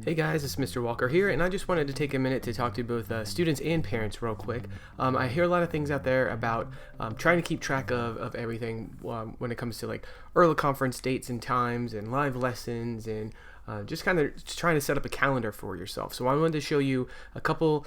Hey guys, it's Mr. Walker here, and I just wanted to take a minute to talk to both students and parents real quick. I hear a lot of things out there about trying to keep track of everything when it comes to like early conference dates and times and live lessons and just kind of trying to set up a calendar for yourself. So I wanted to show you a couple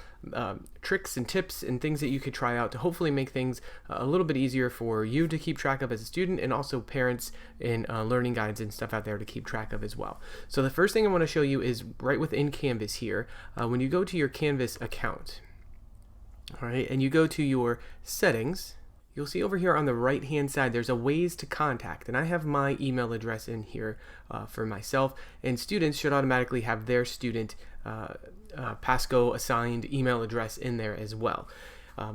tricks and tips and things that you could try out to hopefully make things a little bit easier for you to keep track of as a student, and also parents and learning guides and stuff out there to keep track of as well. So the first thing I want to show you is right within Canvas here. When you go to your Canvas account, all right, and you go to your settings, you'll see over here on the right hand side there's a ways to contact, and I have my email address in here for myself, and students should automatically have their student Pasco assigned email address in there as well,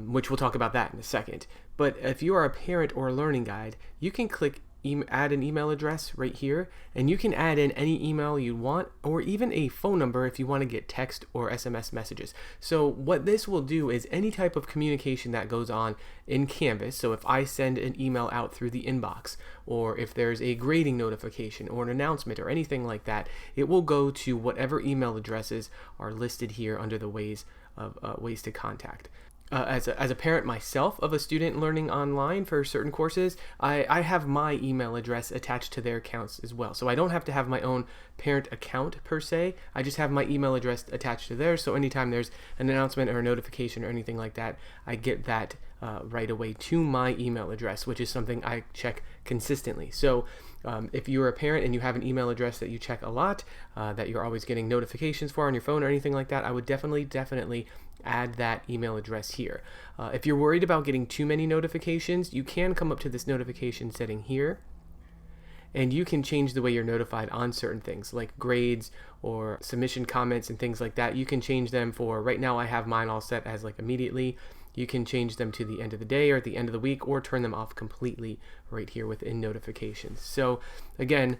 which we'll talk about that in a second. But if you are a parent or a learning guide, you can click add an email address right here, and you can add in any email you want, or even a phone number if you want to get text or SMS messages. So what this will do is any type of communication that goes on in Canvas, so if I send an email out through the inbox, or if there's a grading notification or an announcement or anything like that, it will go to whatever email addresses are listed here under the ways to contact. As a parent myself of a student learning online for certain courses, I have my email address attached to their accounts as well. So I don't have to have my own parent account per se. I just have my email address attached to theirs. So anytime there's an announcement or a notification or anything like that, I get that right away to my email address, which is something I check consistently. So if you're a parent and you have an email address that you check a lot, that you're always getting notifications for on your phone or anything like that, I would definitely add that email address here. If you're worried about getting too many notifications, you can come up to this notification setting here, and you can change the way you're notified on certain things like grades or submission comments and things like that. You can change them for, right now I have mine all set as like immediately. You can change them to the end of the day or at the end of the week, or turn them off completely right here within notifications. So again,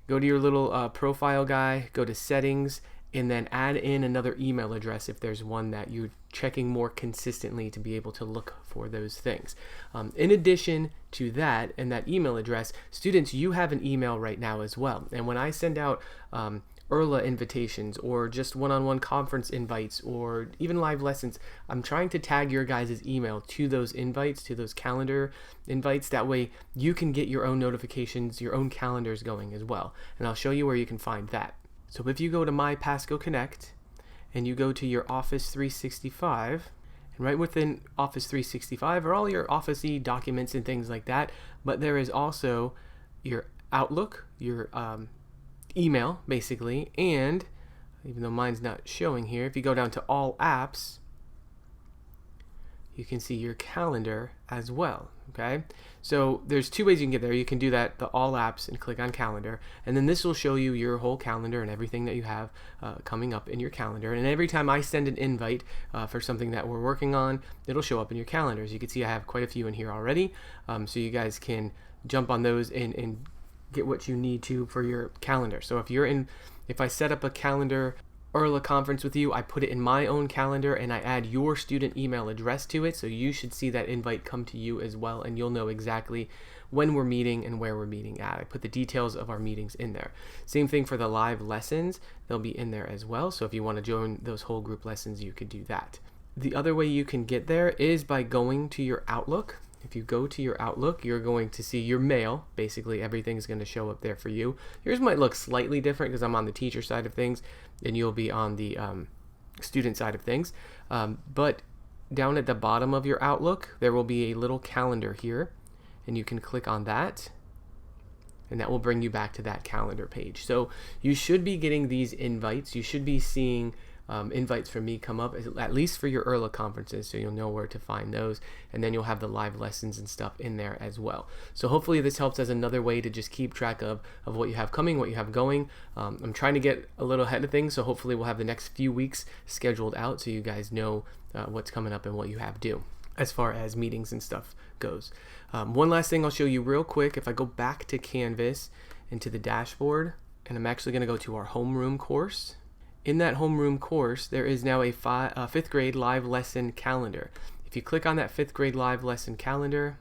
go to your little profile guy, go to settings, and then add in another email address if there's one that you're checking more consistently to be able to look for those things. In addition to that and that email address, students, you have an email right now as well. And when I send out ERLA invitations or just one-on-one conference invites or even live lessons, I'm trying to tag your guys' email to those invites, to those calendar invites. That way you can get your own notifications, your own calendars going as well. And I'll show you where you can find that. So if you go to My Pasco Connect and you go to your Office 365, and right within Office 365 are all your Office-y documents and things like that, but there is also your Outlook, your email basically, and even though mine's not showing here, if you go down to All Apps, you can see your calendar as well. Okay, so there's two ways you can get there. You can do that, the All Apps, and click on Calendar, and then this will show you your whole calendar and everything that you have coming up in your calendar. And every time I send an invite for something that we're working on, it'll show up in your calendar. As you can see, I have quite a few in here already, so you guys can jump on those and get what you need to for your calendar. So if I set up a calendar ERLA conference with you, I put it in my own calendar and I add your student email address to it, so you should see that invite come to you as well, and you'll know exactly when we're meeting and where we're meeting at. I put the details of our meetings in there. Same thing for the live lessons, they'll be in there as well, so if you want to join those whole group lessons, you could do that. The other way you can get there is by going to your Outlook. If you go to your Outlook, you're going to see your mail. Basically, everything's going to show up there for you. Yours might look slightly different because I'm on the teacher side of things, and you'll be on the student side of things. But down at the bottom of your Outlook, there will be a little calendar here, and you can click on that, and that will bring you back to that calendar page. So you should be getting these invites. You should be seeing invites from me come up, at least for your ERLA conferences, so you'll know where to find those, and then you'll have the live lessons and stuff in there as well. So hopefully this helps as another way to just keep track of what you have coming, what you have going. I'm trying to get a little ahead of things, so hopefully we'll have the next few weeks scheduled out so you guys know what's coming up and what you have due as far as meetings and stuff goes. One last thing I'll show you real quick. If I go back to Canvas into the dashboard, and I'm actually going to go to our homeroom course. In that homeroom course, there is now a 5th grade live lesson calendar. If you click on that 5th grade live lesson calendar,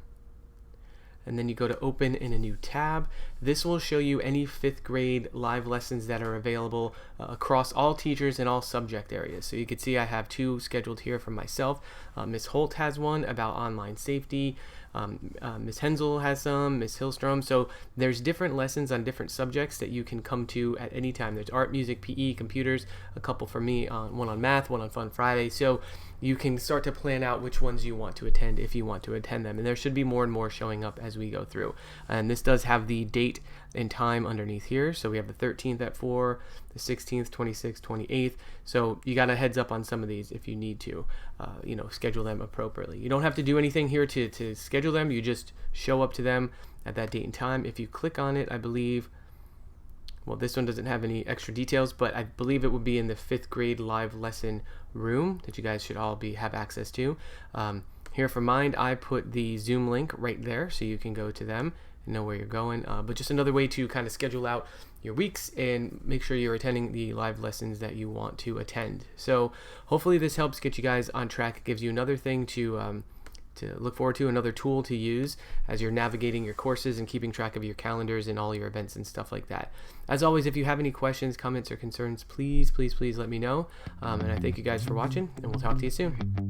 and then you go to open in a new tab. This will show you any 5th grade live lessons that are available across all teachers and all subject areas. So you can see I have 2 scheduled here for myself. Ms. Holt has one about online safety. Ms. Hensel has some, Ms. Hillstrom. So there's different lessons on different subjects that you can come to at any time. There's art, music, PE, computers, a couple for me, one on math, one on Fun Friday. So you can start to plan out which ones you want to attend if you want to attend them. And there should be more and more showing up as we go through. And this does have the date and time underneath here. So we have the 13th at 4, the 16th, 26th, 28th. So you got a heads up on some of these if you need to, schedule them appropriately. You don't have to do anything here to schedule them. You just show up to them at that date and time. If you click on it, I believe, well, this one doesn't have any extra details, but I believe it would be in the 5th grade live lesson room that you guys should all have access to. Here for mine, I put the Zoom link right there so you can go to them and know where you're going. But just another way to kind of schedule out your weeks and make sure you're attending the live lessons that you want to attend. So hopefully this helps get you guys on track. It gives you another thing to look forward to, another tool to use as you're navigating your courses and keeping track of your calendars and all your events and stuff like that. As always, if you have any questions, comments, or concerns, please let me know. And I thank you guys for watching, and we'll talk to you soon.